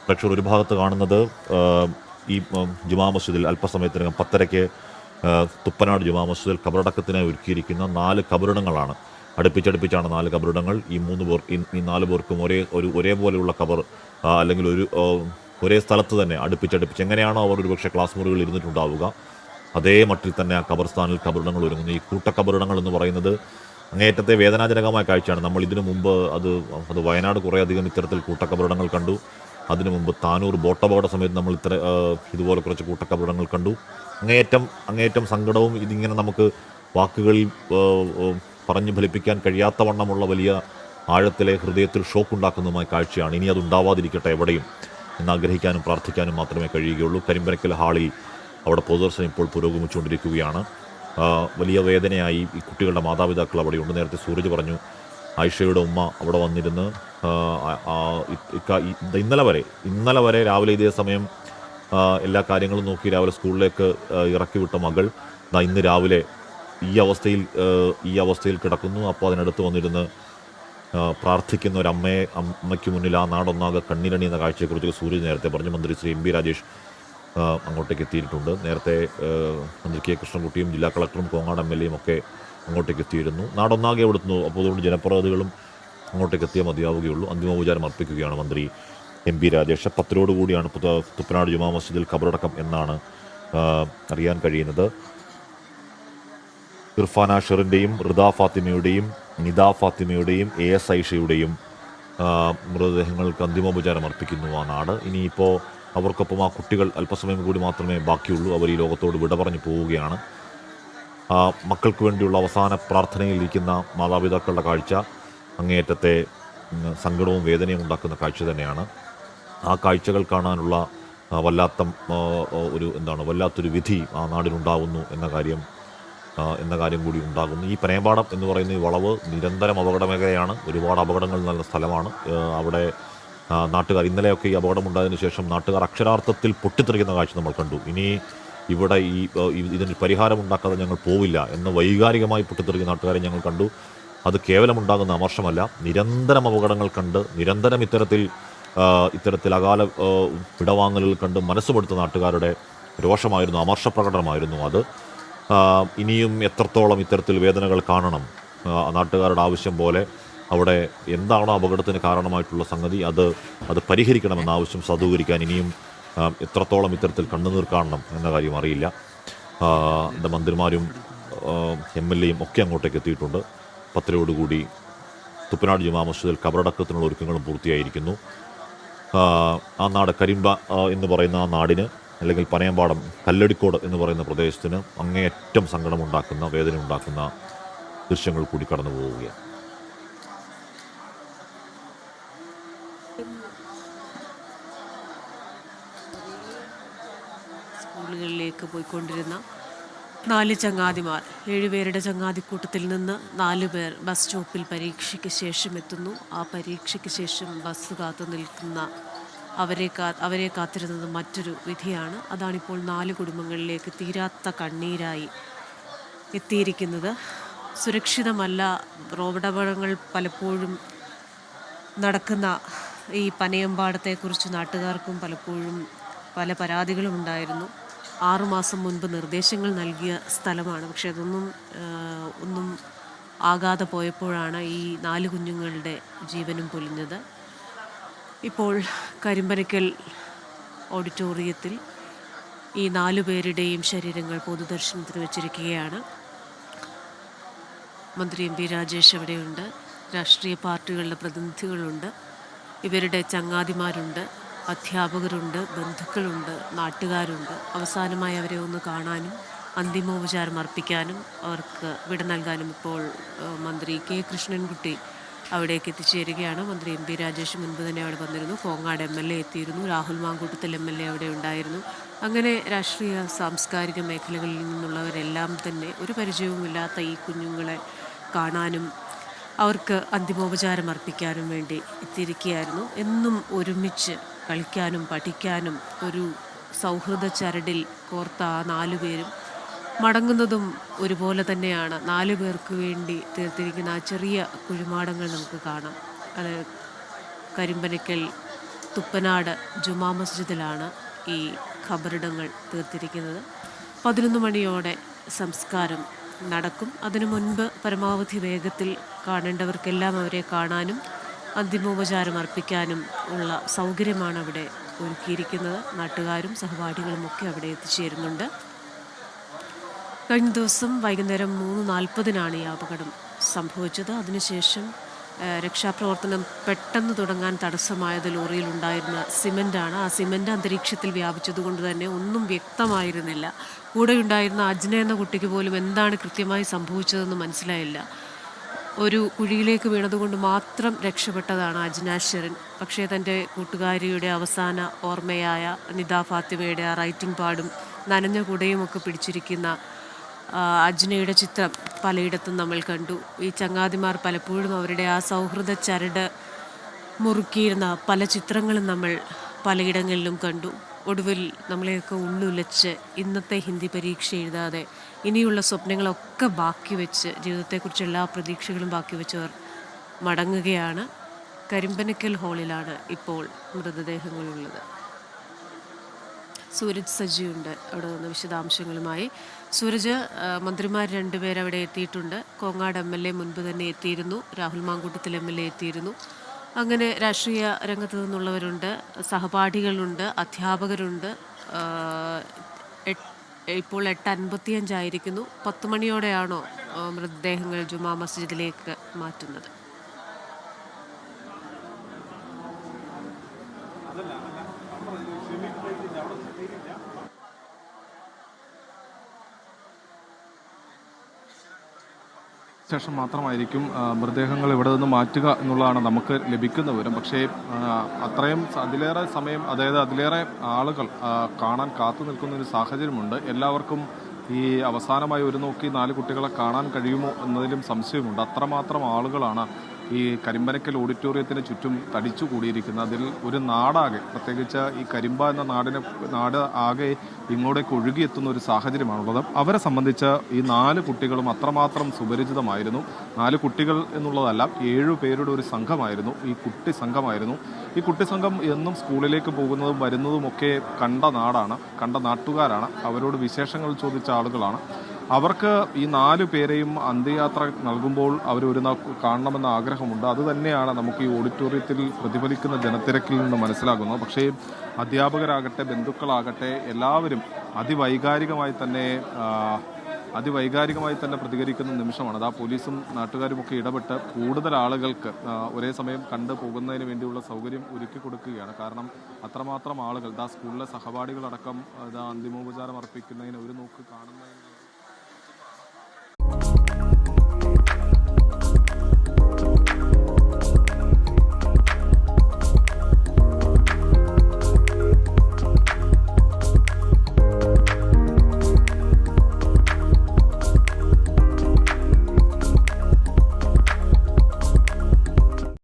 പ്രേക്ഷകർ ഒരു ഭാഗത്ത് കാണുന്നത് ഈ ജുമാ മസ്ജിദിൽ അല്പസമയത്തിനകം 10:30 തുപ്പനാട് ജുമാ മസ്ജിദിൽ ഖബറടക്കത്തിനായി ഒരുക്കിയിരിക്കുന്ന 4 ഖബറിടങ്ങളാണ്. അടുപ്പിച്ചടുപ്പിച്ചാണ് 4 ഖബറിടങ്ങൾ. ഈ 4 പേർക്കും ഒരേപോലെയുള്ള ഖബർ, അല്ലെങ്കിൽ ഒരേ സ്ഥലത്ത് തന്നെ അടുപ്പിച്ചടുപ്പിച്ച് എങ്ങനെയാണോ അവർ ഒരുപക്ഷെ ക്ലാസ് മുറികളിൽ ഇരുന്നിട്ടുണ്ടാവുക, അതേ മട്ടിൽ തന്നെ ആ ഖബർസ്ഥാനിൽ ഖബറിടങ്ങൾ ഒരുങ്ങുന്നു. ഈ കൂട്ടക്കബറിടങ്ങൾ എന്ന് പറയുന്നത് അങ്ങേയറ്റത്തെ വേദനാജനകമായ കാഴ്ചയാണ്. നമ്മൾ ഇതിനു മുമ്പ് അത് വയനാട് കുറേയധികം ഇത്തരത്തിൽ കൂട്ടക്കബറിടങ്ങൾ കണ്ടു. അതിനു മുമ്പ് താനൂർ ബോട്ടപകട സമയത്ത് നമ്മൾ ഇതുപോലെ കുറച്ച് കൂട്ടക്കബറിടങ്ങൾ കണ്ടു. അങ്ങേയറ്റം സങ്കടവും ഇതിങ്ങനെ നമുക്ക് വാക്കുകളിൽ പറഞ്ഞു ഫലിപ്പിക്കാൻ കഴിയാത്ത വണ്ണമുള്ള വലിയ ആഴത്തിലെ ഹൃദയത്തിൽ ഷോക്കുണ്ടാക്കുന്നതുമായ കാഴ്ചയാണ്. ഇനി അതുണ്ടാവാതിരിക്കട്ടെ എവിടെയും എന്നാഗ്രഹിക്കാനും പ്രാർത്ഥിക്കാനും മാത്രമേ കഴിയുകയുള്ളൂ. കരിമ്പനക്കൽ ഹാളിൽ അവിടെ പൊതുദർശനം ഇപ്പോൾ പുരോഗമിച്ചുകൊണ്ടിരിക്കുകയാണ്. വലിയ വേദനയായി ഈ കുട്ടികളുടെ മാതാപിതാക്കൾ അവിടെയുണ്ട്. നേരത്തെ സൂരജ് പറഞ്ഞു, ആയിഷയുടെ ഉമ്മ അവിടെ വന്നിരുന്ന് ഇന്നലെ വരെ രാവിലെ ഇതേ സമയം എല്ലാ കാര്യങ്ങളും നോക്കി രാവിലെ സ്കൂളിലേക്ക് ഇറക്കി വിട്ട മകൾ ഇന്ന് രാവിലെ ഈ അവസ്ഥയിൽ കിടക്കുന്നു. അപ്പോൾ അതിനടുത്ത് വന്നിരുന്ന് പ്രാർത്ഥിക്കുന്ന അമ്മയ്ക്ക് മുന്നിൽ ആ നാടൊന്നാകെ കണ്ണീരണിയുന്ന കാഴ്ചയെക്കുറിച്ച് സൂരജ് നേരത്തെ പറഞ്ഞു. മന്ത്രി ശ്രീ എം പി രാജേഷ് അങ്ങോട്ടേക്ക് എത്തിയിട്ടുണ്ട്. നേരത്തെ മന്ത്രി കെ കൃഷ്ണൻകുട്ടിയും ജില്ലാ കളക്ടറും കോങ്ങാട് MLA ഒക്കെ അങ്ങോട്ടേക്ക് എത്തിയിരുന്നു. നാടൊന്നാകെ എവിടുന്നു. അപ്പോൾ അതുകൊണ്ട് ജനപ്രതിനിധികളും അങ്ങോട്ടേക്ക് എത്തിയാൽ മതിയാവുകയുള്ളൂ. അന്തിമോപചാരം അർപ്പിക്കുകയാണ് മന്ത്രി എം പി രാജേഷ്. 10 കൂടിയാണ് തുപ്പനാട് ജുമാ മസ്ജിദിൽ ഖബറടക്കം എന്നാണ് അറിയാൻ കഴിയുന്നത്. ഇർഫാന ഷെറിൻ്റെയും റിദ ഫാത്തിമയുടെയും നിദ ഫാത്തിമയുടെയും AS ഐഷയുടെയും മൃതദേഹങ്ങൾക്ക് അന്തിമോപചാരം അർപ്പിക്കുന്നു ആ നാട്. ഇനിയിപ്പോൾ അവർക്കൊപ്പം ആ കുട്ടികൾ അല്പസമയം കൂടി മാത്രമേ ബാക്കിയുള്ളൂ. അവർ ഈ ലോകത്തോട് വിട പറഞ്ഞു പോവുകയാണ്. മക്കൾക്ക് വേണ്ടിയുള്ള അവസാന പ്രാർത്ഥനയിലിരിക്കുന്ന മാതാപിതാക്കളുടെ കാഴ്ച അങ്ങേയറ്റത്തെ സങ്കടവും വേദനയും ഉണ്ടാക്കുന്ന കാഴ്ച തന്നെയാണ്. ആ കാഴ്ചകൾ കാണാനുള്ള വല്ലാത്തൊരു വിധി ആ നാടിനുണ്ടാകുന്നു എന്ന കാര്യം കൂടി ഉണ്ടാകുന്നു. ഈ പനയമ്പാടം എന്ന് പറയുന്ന ഈ വളവ് നിരന്തരം അപകട മേഖലയാണ്. ഒരുപാട് അപകടങ്ങൾ നടന്ന സ്ഥലമാണ്. അവിടെ നാട്ടുകാർ ഇന്നലെയൊക്കെ ഈ അപകടമുണ്ടായതിനു ശേഷം നാട്ടുകാർ അക്ഷരാർത്ഥത്തിൽ പൊട്ടിത്തെറിക്കുന്ന കാഴ്ച നമ്മൾ കണ്ടു. ഇനി ഇവിടെ ഇതിന് പരിഹാരമുണ്ടാക്കാതെ ഞങ്ങൾ പോവില്ല എന്ന് വൈകാരികമായി പൊട്ടിത്തെറിക്കുന്ന നാട്ടുകാരെ ഞങ്ങൾ കണ്ടു. അത് കേവലമുണ്ടാകുന്ന അമർഷമല്ല, നിരന്തരം അപകടങ്ങൾ കണ്ട് നിരന്തരം ഇത്തരത്തിൽ അകാല വിടവാങ്ങലുകൾ കണ്ട് മനസ്സുപെടുത്ത നാട്ടുകാരുടെ രോഷമായിരുന്നു, അമർഷപ്രകടനമായിരുന്നു അത്. ഇനിയും എത്രത്തോളം ഇത്തരത്തിൽ വേദനകൾ കാണണം? നാട്ടുകാരുടെ ആവശ്യം പോലെ അവിടെ എന്താണോ അപകടത്തിന് കാരണമായിട്ടുള്ള സംഗതി അത് പരിഹരിക്കണമെന്ന ആവശ്യം സാധൂകരിക്കാൻ ഇനിയും എത്രത്തോളം ഇത്തരത്തിൽ കണ്ണുനീർ കാണണം എന്ന കാര്യം അറിയില്ല. മന്ത്രിമാരും MLAയും ഒക്കെ അങ്ങോട്ടേക്ക് എത്തിയിട്ടുണ്ട്. 10 കൂടി തുപ്പനാട് ജുമാ മസ്ജിദിൽ ഖബറടക്കത്തിനുള്ള ഒരുക്കങ്ങളും പൂർത്തിയായിരിക്കുന്നു. ആ നാട് കരിമ്പ എന്ന് പറയുന്ന ആ നാടിന്, അല്ലെങ്കിൽ പനയമ്പാടം കല്ലടിക്കോട് എന്ന് പറയുന്ന പ്രദേശത്തിന് അങ്ങേയറ്റം സങ്കടമുണ്ടാക്കുന്ന, വേദന ഉണ്ടാക്കുന്ന ദൃശ്യങ്ങൾ കൂടി കടന്നു പോവുകയാണ്. സ്കൂളുകളിലേക്ക് പോയിക്കൊണ്ടിരുന്ന 4 ചങ്ങാതിമാർ, 7 പേരുടെ ചങ്ങാതിക്കൂട്ടത്തിൽ നിന്ന് 4 പേർ ബസ് സ്റ്റോപ്പിൽ പരീക്ഷയ്ക്ക് ശേഷം എത്തുന്നു. ആ പരീക്ഷയ്ക്ക് ശേഷം ബസ് കാത്തു നിൽക്കുന്ന അവരെ കാത്തിരുന്നത് മറ്റൊരു വിധിയാണ്. അതാണിപ്പോൾ 4 കുടുംബങ്ങളിലേക്ക് തീരാത്ത കണ്ണീരായി എത്തിയിരിക്കുന്നത്. സുരക്ഷിതമല്ല റോഡപകടങ്ങൾ പലപ്പോഴും നടക്കുന്ന ഈ പനയമ്പാടത്തെക്കുറിച്ച് നാട്ടുകാർക്കും പലപ്പോഴും പല പരാതികളും ഉണ്ടായിരുന്നു. 6 മാസം മുൻപ് നിർദ്ദേശങ്ങൾ നൽകിയ സ്ഥലമാണ്. പക്ഷെ ഒന്നും ആകാതെ പോയപ്പോഴാണ് ഈ 4 കുഞ്ഞുങ്ങളുടെ ജീവനും പൊലിഞ്ഞത്. ഇപ്പോൾ കരിമ്പനക്കൽ ഓഡിറ്റോറിയത്തിൽ ഈ 4 പേരുടെയും ശരീരങ്ങൾ പൊതുദർശനത്തിന് വെച്ചിരിക്കുകയാണ്. മന്ത്രി എം പി രാജേഷ് അവിടെയുണ്ട്. രാഷ്ട്രീയ പാർട്ടികളുടെ പ്രതിനിധികളുണ്ട്, ഇവരുടെ ചങ്ങാതിമാരുണ്ട്, അധ്യാപകരുണ്ട്, ബന്ധുക്കളുണ്ട്, നാട്ടുകാരുണ്ട്. അവസാനമായി അവരെ ഒന്ന് കാണാനും അന്തിമോപചാരം അർപ്പിക്കാനും അവർക്ക് വിട നൽകാനും ഇപ്പോൾ മന്ത്രി കെ കൃഷ്ണൻകുട്ടി അവിടേക്ക് എത്തിച്ചേരുകയാണ്. മന്ത്രി എം പി രാജേഷ് മുൻപ് തന്നെ അവിടെ വന്നിരുന്നു. കോങ്ങാട് MLA എത്തിയിരുന്നു. രാഹുൽ മാങ്കൂട്ടത്തിൽ MLA അവിടെ ഉണ്ടായിരുന്നു. അങ്ങനെ രാഷ്ട്രീയ സാംസ്കാരിക മേഖലകളിൽ നിന്നുള്ളവരെല്ലാം തന്നെ ഒരു പരിചയവുമില്ലാത്ത ഈ കുഞ്ഞുങ്ങളെ കാണാനും അവർക്ക് അന്തിമോപചാരം അർപ്പിക്കാനും വേണ്ടി എത്തിയിരിക്കുകയായിരുന്നു. എന്നും ഒരുമിച്ച് കളിക്കാനും പഠിക്കാനും ഒരു സൗഹൃദ ചരടിൽ കോർത്ത ആ 4 പേരും മടങ്ങുന്നതും ഒരുപോലെ തന്നെയാണ്. 4 പേർക്ക് വേണ്ടി തീർത്തിരിക്കുന്ന ആ ചെറിയ കുഴിമാടങ്ങൾ നമുക്ക് കാണാം. അത് കരിമ്പനക്കൽ തുപ്പനാട് ജുമാ മസ്ജിദിലാണ് ഈ ഖബറിടങ്ങൾ തീർത്തിരിക്കുന്നത്. 11 മണിയോടെ സംസ്കാരം നടക്കും. അതിനു മുൻപ് പരമാവധി വേഗത്തിൽ കാണേണ്ടവർക്കെല്ലാം അവരെ കാണാനും അന്തിമോപചാരം അർപ്പിക്കാനും ഉള്ള സൗകര്യമാണ് അവിടെ ഒരുക്കിയിരിക്കുന്നത്. നാട്ടുകാരും സഹപാഠികളുമൊക്കെ അവിടെ എത്തിച്ചേരുന്നുണ്ട്. കഴിഞ്ഞ ദിവസം വൈകുന്നേരം 3:40 ഈ അപകടം സംഭവിച്ചത്. അതിനുശേഷം രക്ഷാപ്രവർത്തനം പെട്ടെന്ന് തുടങ്ങാൻ തടസ്സമായത് ലോറിയിലുണ്ടായിരുന്ന സിമൻ്റാണ്. ആ സിമൻ്റ് അന്തരീക്ഷത്തിൽ വ്യാപിച്ചതുകൊണ്ട് തന്നെ ഒന്നും വ്യക്തമായിരുന്നില്ല. കൂടെയുണ്ടായിരുന്ന അജ്ന എന്ന കുട്ടിക്ക് പോലും എന്താണ് കൃത്യമായി സംഭവിച്ചതെന്ന് മനസ്സിലായില്ല. ഒരു കുഴിയിലേക്ക് വീണതുകൊണ്ട് മാത്രം രക്ഷപ്പെട്ടതാണ് അജ്ന ഷെറിൻ. പക്ഷേ തൻ്റെ കൂട്ടുകാരിയുടെ അവസാന ഓർമ്മയായ നിദ ഫാത്തിമയുടെ ആ റൈറ്റിംഗ് പാഡും നനഞ്ഞ കുടയുമൊക്കെ പിടിച്ചിരിക്കുന്ന അജ്നയുടെ ചിത്രം പലയിടത്തും നമ്മൾ കണ്ടു. ഈ ചങ്ങാതിമാർ പലപ്പോഴും അവരുടെ ആ സൗഹൃദ ചരട് മുറുക്കിയിരുന്ന പല ചിത്രങ്ങളും നമ്മൾ പലയിടങ്ങളിലും കണ്ടു. ഒടുവിൽ നമ്മളെയൊക്കെ ഉള്ളുലച്ച് ഇന്നത്തെ ഹിന്ദി പരീക്ഷ എഴുതാതെ ഇനിയുള്ള സ്വപ്നങ്ങളൊക്കെ ബാക്കി വെച്ച്, ജീവിതത്തെക്കുറിച്ച് എല്ലാ പ്രതീക്ഷകളും ബാക്കി വെച്ചവർ മടങ്ങുകയാണ്. കരിമ്പനക്കൽ ഹാളിലാണ് ഇപ്പോൾ മൃതദേഹങ്ങളുള്ളത്. സൂരജ് സജിയുണ്ട് അവിടെ നിന്ന് വിശദാംശങ്ങളുമായി. സൂരജ്, മന്ത്രിമാർ 2 പേർ അവിടെ എത്തിയിട്ടുണ്ട്. കോങ്ങാട് MLA മുൻപ് തന്നെ എത്തിയിരുന്നു. രാഹുൽ മാങ്കൂട്ടത്തിൽ MLA എത്തിയിരുന്നു. അങ്ങനെ രാഷ്ട്രീയ രംഗത്ത് നിന്നുള്ളവരുണ്ട്, സഹപാഠികളുണ്ട്, അധ്യാപകരുണ്ട്. ഇപ്പോൾ 8:55 ആയിരിക്കുന്നു. 10 മണിയോടെയാണോ മൃതദേഹങ്ങൾ ജുമാ മസ്ജിദിലേക്ക് മാറ്റുന്നത്? ശേഷം മാത്രമായിരിക്കും മൃതദേഹങ്ങൾ ഇവിടെ നിന്ന് മാറ്റുക എന്നുള്ളതാണ് നമുക്ക് ലഭിക്കുന്ന വിവരം. പക്ഷേ അതിലേറെ സമയം, അതായത് അതിലേറെ ആളുകൾ കാണാൻ കാത്തു നിൽക്കുന്ന ഒരു സാഹചര്യമുണ്ട്. എല്ലാവർക്കും ഈ അവസാനമായി ഒരു നോക്കി 4 കുട്ടികളെ കാണാൻ കഴിയുമോ എന്നതിലും സംശയമുണ്ട്. അത്രമാത്രം ആളുകളാണ് ഈ കരിമ്പനക്കൽ ഓഡിറ്റോറിയത്തിന് ചുറ്റും തടിച്ചു കൂടിയിരിക്കുന്നത്. അതിൽ ഒരു നാടാകെ, പ്രത്യേകിച്ച് ഈ കരിമ്പ എന്ന നാട് ആകെ ഇങ്ങോട്ടേക്ക് ഒഴുകിയെത്തുന്ന ഒരു സാഹചര്യമാണുള്ളത്. അവരെ സംബന്ധിച്ച് ഈ 4 കുട്ടികളും അത്രമാത്രം സുപരിചിതമായിരുന്നു. 4 കുട്ടികൾ എന്നുള്ളതല്ല, 7 പേരുടെ ഒരു സംഘമായിരുന്നു, ഈ കുട്ടി സംഘമായിരുന്നു. ഈ കുട്ടി സംഘം എന്നും സ്കൂളിലേക്ക് പോകുന്നതും വരുന്നതുമൊക്കെ കണ്ട നാട്ടുകാരാണ്. അവരോട് വിശേഷങ്ങൾ ചോദിച്ച ആളുകളാണ്. അവർക്ക് ഈ 4 പേരെയും അന്ത്യയാത്ര നൽകുമ്പോൾ അവർ കാണണമെന്ന ആഗ്രഹമുണ്ട്. അതുതന്നെയാണ് നമുക്ക് ഈ ഓഡിറ്റോറിയത്തിൽ പ്രതിഫലിക്കുന്ന ജനത്തിരക്കിൽ നിന്ന് മനസ്സിലാകുന്നത്. പക്ഷേ അധ്യാപകരാകട്ടെ, ബന്ധുക്കളാകട്ടെ, എല്ലാവരും അതിവൈകാരികമായി തന്നെ പ്രതികരിക്കുന്ന നിമിഷമാണ്. ആ പോലീസും നാട്ടുകാരുമൊക്കെ ഇടപെട്ട് കൂടുതൽ ആളുകൾക്ക് ഒരേ സമയം കണ്ടു പോകുന്നതിന് വേണ്ടിയുള്ള സൗകര്യം ഒരുക്കി കൊടുക്കുകയാണ്. കാരണം അത്രമാത്രം ആളുകൾ, സ്കൂളിലെ സഹപാഠികളടക്കം അന്തിമോപചാരം അർപ്പിക്കുന്നതിന് ഒരു നോക്ക് കാണുന്നതിന്